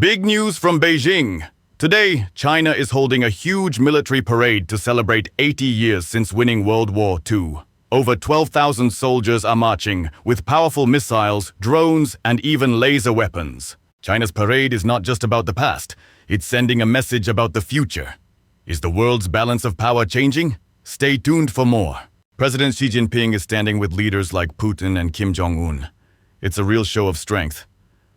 Big news from Beijing. Today, China is holding a huge military parade to celebrate 80 years since winning World War II. Over 12,000 soldiers are marching, with powerful missiles, drones, and even laser weapons. China's parade is not just about the past, it's sending a message about the future. Is the world's balance of power changing? Stay tuned for more. President Xi Jinping is standing with leaders like Putin and Kim Jong-un. It's a real show of strength.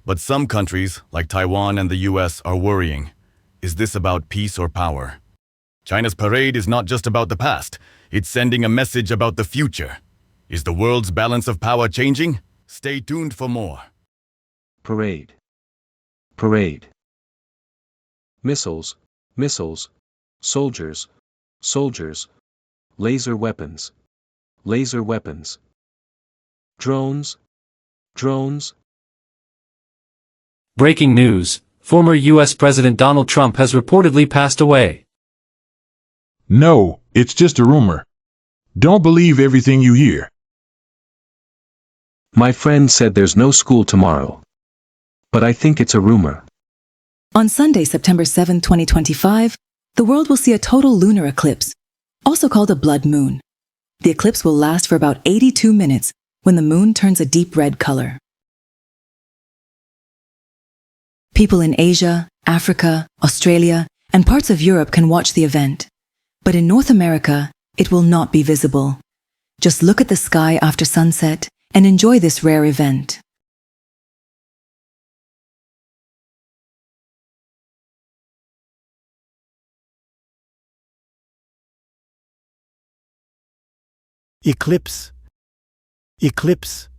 But some countries, like Taiwan and the US, are worrying. Is this about peace or power? China's parade is not just about the past, it's sending a message about the future. Is the world's balance of power changing? Stay tuned for more. Parade. Parade. Missiles, missiles. Soldiers, soldiers. Laser weapons, laser weapons. Drones, drones. Breaking news. Former U.S. President Donald Trump has reportedly passed away. No, it's just a rumor. Don't believe everything you hear. My friend said there's no school tomorrow. But I think it's a rumor. On Sunday, September 7, 2025, the world will see a total lunar eclipse, also called a blood moon. The eclipse will last for about 82 minutes when the moon turns a deep red color. People in Asia, Africa, Australia, and parts of Europe can watch the event. But in North America, it will not be visible. Just look at the sky after sunset and enjoy this rare event. Eclipse. Eclipse.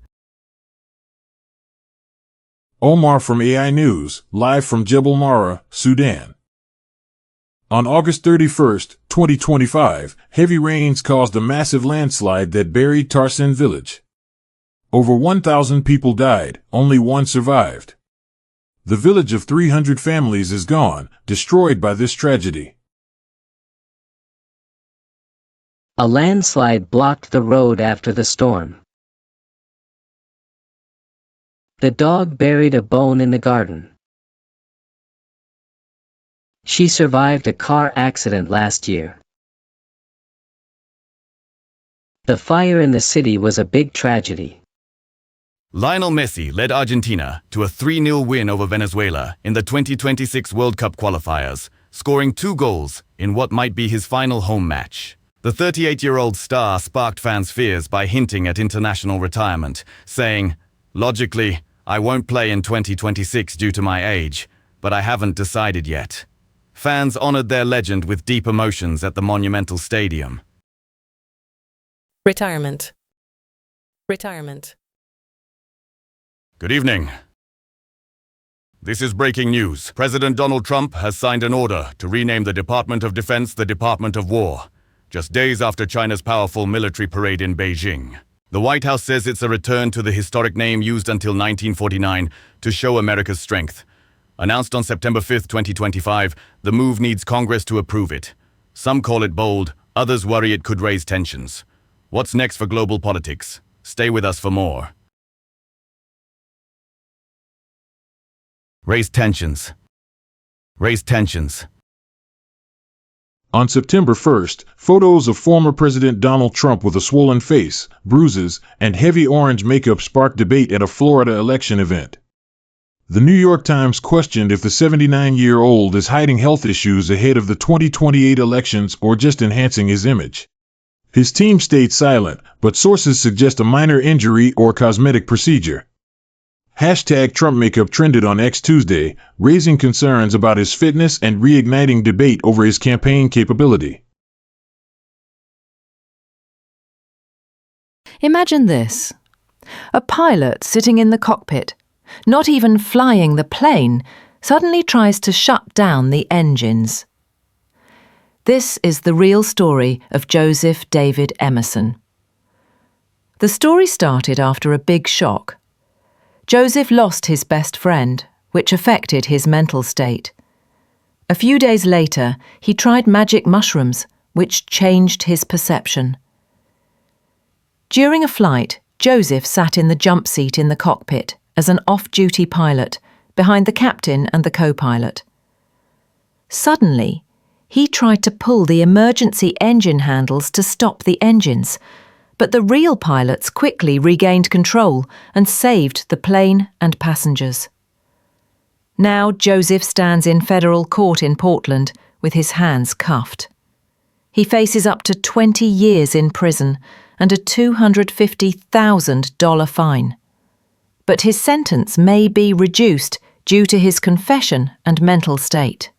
Omar from AI News, live from Jebel Mara, Sudan. On August 31, 2025, heavy rains caused a massive landslide that buried Tarsin village. Over 1,000 people died, only one survived. The village of 300 families is gone, destroyed by this tragedy. A landslide blocked the road after the storm. The dog buried a bone in the garden. She survived a car accident last year. The fire in the city was a big tragedy. Lionel Messi led Argentina to a 3-0 win over Venezuela in the 2026 World Cup qualifiers, scoring 2 goals in what might be his final home match. The 38-year-old star sparked fans' fears by hinting at international retirement, saying, "Logically, I won't play in 2026 due to my age, but I haven't decided yet." Fans honored their legend with deep emotions at the Monumental Stadium. Retirement. Retirement. Good evening. This is breaking news. President Donald Trump has signed an order to rename the Department of Defense the Department of War, just days after China's powerful military parade in Beijing. The White House says it's a return to the historic name used until 1949 to show America's strength. Announced on September 5, 2025, the move needs Congress to approve it. Some call it bold, others worry it could raise tensions. What's next for global politics? Stay with us for more. Raise tensions. Raise tensions. On September 1st, photos of former President Donald Trump with a swollen face, bruises, and heavy orange makeup sparked debate at a Florida election event. The New York Times questioned if the 79-year-old is hiding health issues ahead of the 2028 elections or just enhancing his image. His team stayed silent, but sources suggest a minor injury or cosmetic procedure. Hashtag Trump makeup trended on X Tuesday, raising concerns about his fitness and reigniting debate over his campaign capability. Imagine this. A pilot sitting in the cockpit, not even flying the plane, suddenly tries to shut down the engines. This is the real story of Joseph David Emerson. The story started after a big shock. Joseph lost his best friend, which affected his mental state. A few days later, he tried magic mushrooms, which changed his perception. During a flight, Joseph sat in the jump seat in the cockpit as an off-duty pilot behind the captain and the co-pilot. Suddenly, he tried to pull the emergency engine handles to stop the engines, but the real pilots quickly regained control and saved the plane and passengers. Now Joseph stands in federal court in Portland with his hands cuffed. He faces up to 20 years in prison and a $250,000 fine. But his sentence may be reduced due to his confession and mental state.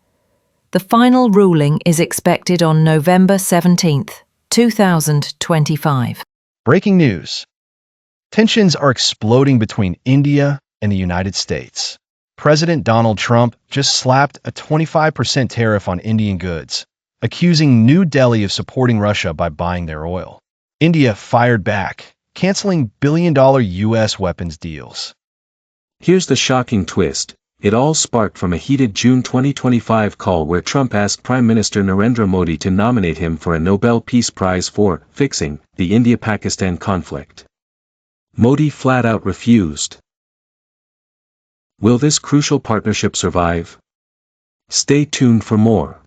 The final ruling is expected on November 17th, 2025. Breaking news. Tensions are exploding between India and the United States. President Donald Trump just slapped a 25% tariff on Indian goods, accusing New Delhi of supporting Russia by buying their oil. India fired back, canceling billion-dollar U.S. weapons deals. Here's the shocking twist. It all sparked from a heated June 2025 call where Trump asked Prime Minister Narendra Modi to nominate him for a Nobel Peace Prize for fixing the India-Pakistan conflict. Modi flat out refused. Will this crucial partnership survive? Stay tuned for more.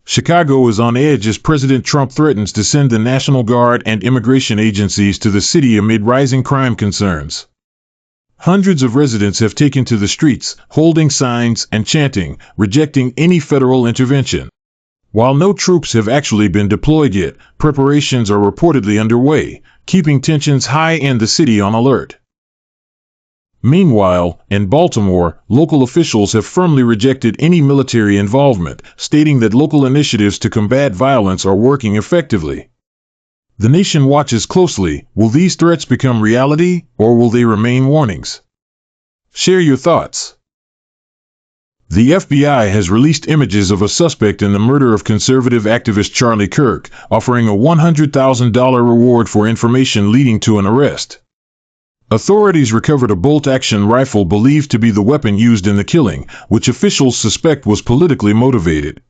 Chicago is on edge as President Trump threatens to send the National Guard and immigration agencies to the city amid rising crime concerns. Hundreds of residents have taken to the streets, holding signs and chanting, rejecting any federal intervention. While no troops have actually been deployed yet, preparations are reportedly underway, keeping tensions high and the city on alert. Meanwhile, in Baltimore, local officials have firmly rejected any military involvement, stating that local initiatives to combat violence are working effectively. The nation watches closely. Will these threats become reality, or will they remain warnings? Share your thoughts. The FBI has released images of a suspect in the murder of conservative activist Charlie Kirk, offering a $100,000 reward for information leading to an arrest. Authorities recovered a bolt-action rifle believed to be the weapon used in the killing, which officials suspect was politically motivated.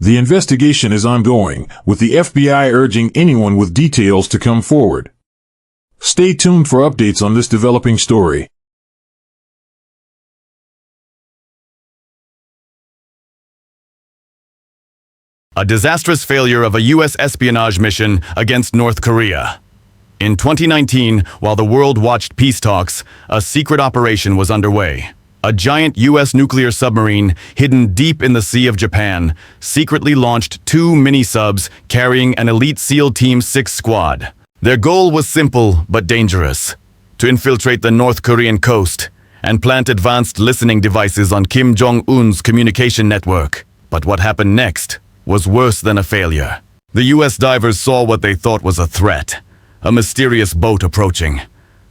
The investigation is ongoing, with the FBI urging anyone with details to come forward. Stay tuned for updates on this developing story. A disastrous failure of a U.S. espionage mission against North Korea. In 2019, while the world watched peace talks, a secret operation was underway. A giant U.S. nuclear submarine, hidden deep in the Sea of Japan, secretly launched 2 mini-subs carrying an elite SEAL Team 6 squad. Their goal was simple but dangerous: to infiltrate the North Korean coast and plant advanced listening devices on Kim Jong-un's communication network. But what happened next was worse than a failure. The U.S. divers saw what they thought was a threat: a mysterious boat approaching.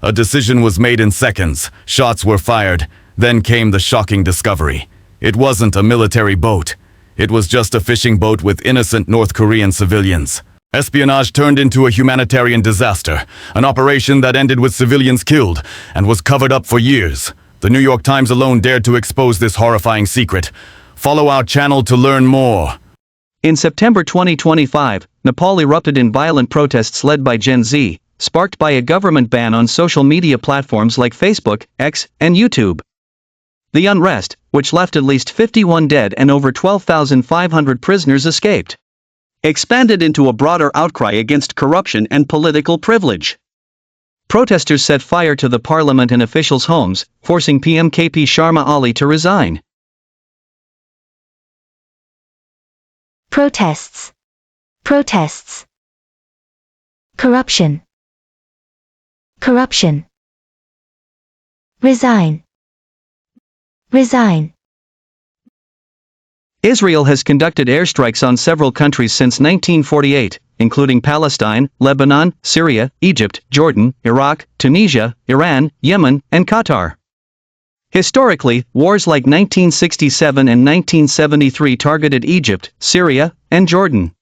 A decision was made in seconds, shots were fired, then came the shocking discovery. It wasn't a military boat. It was just a fishing boat with innocent North Korean civilians. Espionage turned into a humanitarian disaster, an operation that ended with civilians killed and was covered up for years. The New York Times alone dared to expose this horrifying secret. Follow our channel to learn more. In September 2025, Nepal erupted in violent protests led by Gen Z, sparked by a government ban on social media platforms like Facebook, X, and YouTube. The unrest, which left at least 51 dead and over 12,500 prisoners escaped, expanded into a broader outcry against corruption and political privilege. Protesters set fire to the parliament and officials' homes, forcing PM KP Sharma Ali to resign. Protests. Protests. Corruption. Corruption. Resign. Resign. Israel has conducted airstrikes on several countries since 1948, including Palestine, Lebanon, Syria, Egypt, Jordan, Iraq, Tunisia, Iran, Yemen, and Qatar. Historically, wars like 1967 and 1973 targeted Egypt, Syria, and Jordan.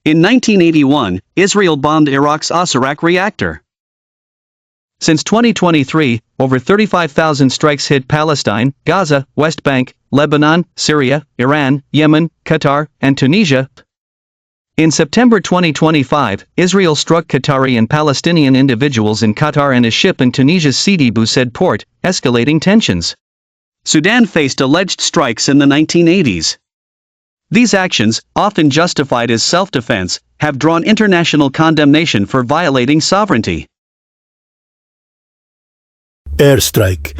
In 1981, Israel bombed Iraq's Osirak reactor. Since 2023, over 35,000 strikes hit Palestine, Gaza, West Bank, Lebanon, Syria, Iran, Yemen, Qatar, and Tunisia. In September 2025, Israel struck Qatari and Palestinian individuals in Qatar and a ship in Tunisia's Sidi Bou Said port, escalating tensions. Sudan faced alleged strikes in the 1980s. These actions, often justified as self-defense, have drawn international condemnation for violating sovereignty. Airstrike.